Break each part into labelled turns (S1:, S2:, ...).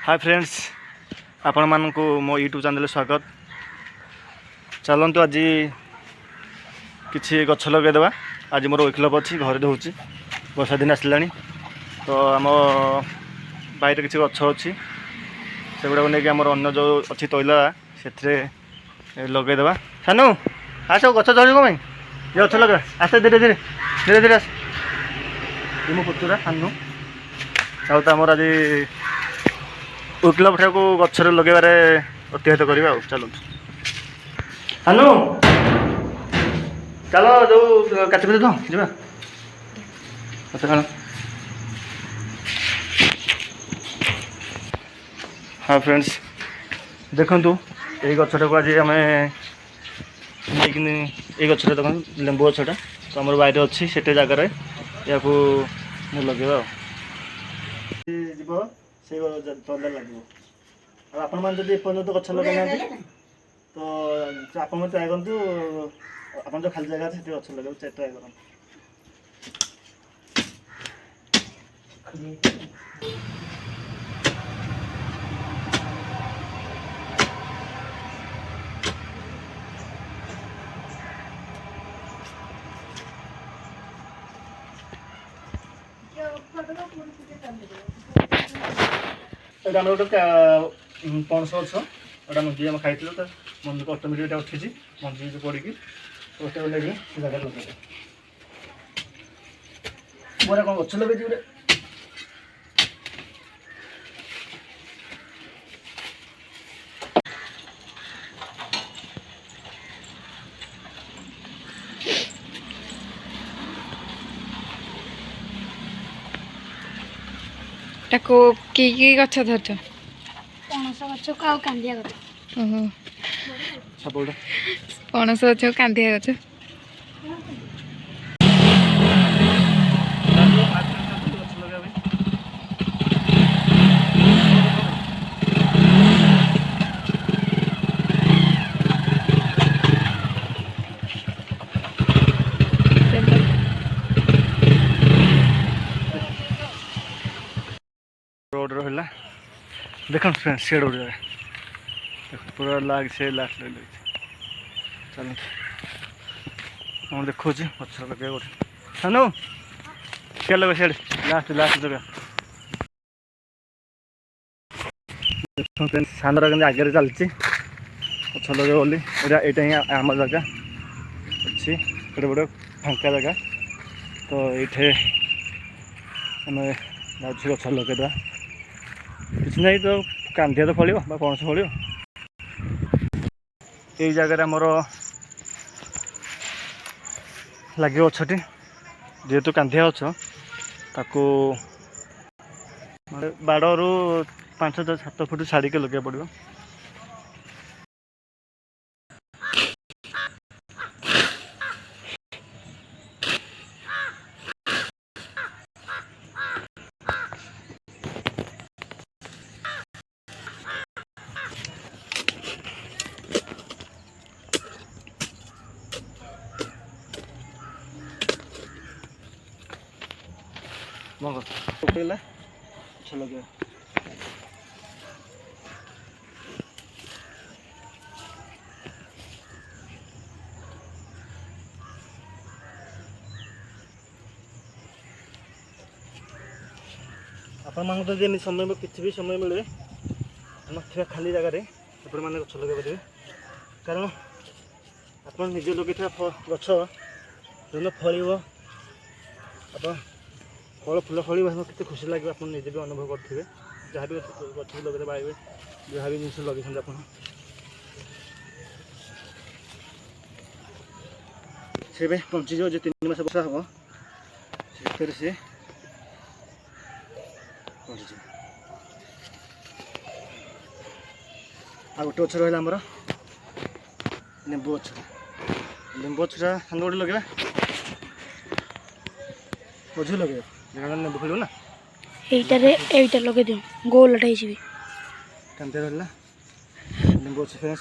S1: Hi friends, आपण मानकु मो YouTube channel स्वागत। चलतु आज किसी गछ लगेदेवा। आज मोर विकल्प अच्छी घर दूसरी वर्षा दिन आसला तो आम बाहर किसी गछ अच्छी से गुड़ा नहीं आम अन्न जो अच्छी तैला से लगेदेवा। सानू आस गछ चढ़ कम ये गछ लगे आस धीरे धीरे धीरे धीरे आस मो पुतुरा सानू आमर आज विकल्प ठाक गचर लगेबार अतिहित करवा। चलो सानू चलो जो काटपी तो जा हाँ फ्रेंड्स देखु ये गचटा को आज आम ये गचटा देख लेंबू गचटा तो आम बाहर अच्छी से जगार या लगे जीव से तला लगे। आपण मैंने जब एपर्त गच लगे ना तो आप ट्राए करूँ आप जो खाली जगह से गच लगे ट्राए कर। आम गोटे पणस गछ गोटा मंजी आम खाई तो मंजी को अटोमेटिक उठी मंजी जो पड़ी गोटे लगे जगह लगे मोर कौन गच लगे गोटे
S2: ताको की गछ धरछ
S3: पणस गछ को कांदिया गछ
S1: सपोर्ट
S2: पणस गछ कांदिया गछ
S1: रोड रहा देख फ्रेंड्स से रोड पूरा लाग से लास्ट लगे। चलो हम देखो गच लगे गोटे सानू क्या लगे से लास्ट लास्ट जगह देख फ्रेंड्स सानर आगे चलती गच लगे बोली यहाँ ही आम जगह अच्छी गोटे गोटे फांका जगह तो ये आम जाऊँ गच लगेदा किसी ना तो कांदिया तो फल पणस फल ये जगह आमर लगे गछटी जेहेतु कांदिया गछ ताकू बाड़ू 5-7 फुट छाड़ी के लगे पड़ो। उठेला अच्छा लगे आपण मान तो जे समय किसी भी समय मिले ना खाली जगह आप गच लगे पारे कारण आप निज लगे गछ जो फल आप फल फूल फल कितने खुशी लगे आप निजे भी अनुभव करेंगे जहाँ भी गच लगे पाइबे जहाँ भी जिन लगे आप से बंची जो 3 मास वर्षा हम फिर से आ गोटे गच रहा आमर लेंबू गछटा सामने गोटे लगे बुझू लगे लेंबू फल ना
S3: एटा लगे दियो गोल उठाई
S1: कांदे रहा लेंबू अच्छे लगे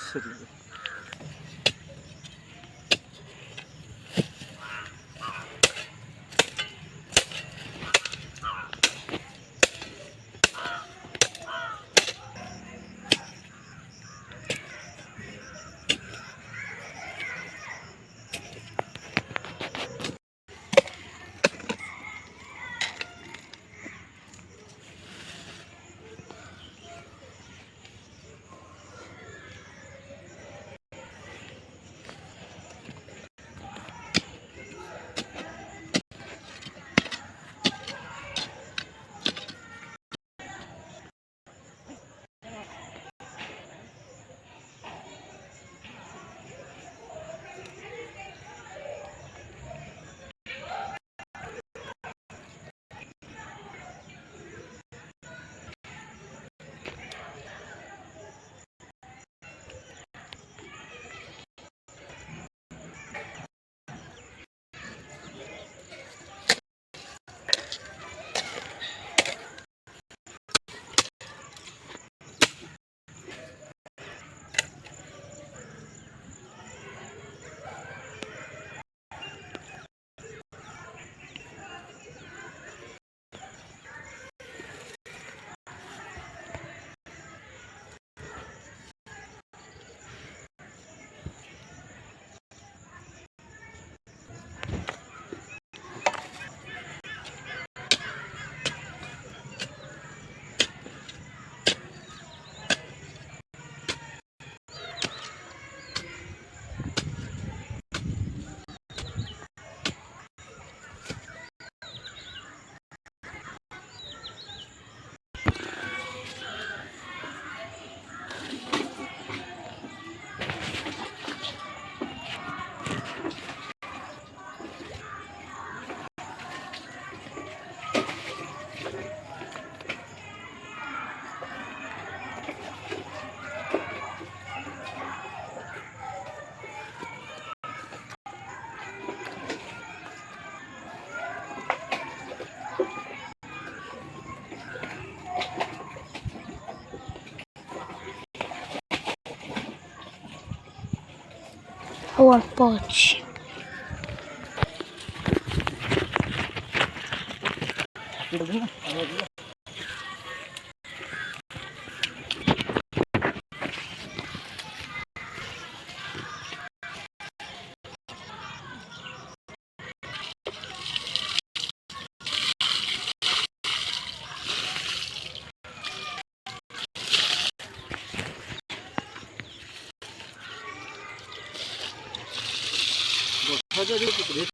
S3: ଆଉ ଅଳ୍ପ ଅଛି।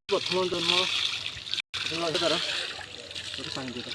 S1: ପ୍ରଥମ ଜନ୍ମ ତାର ଗୋଟେ ସାଙ୍ଗୀତ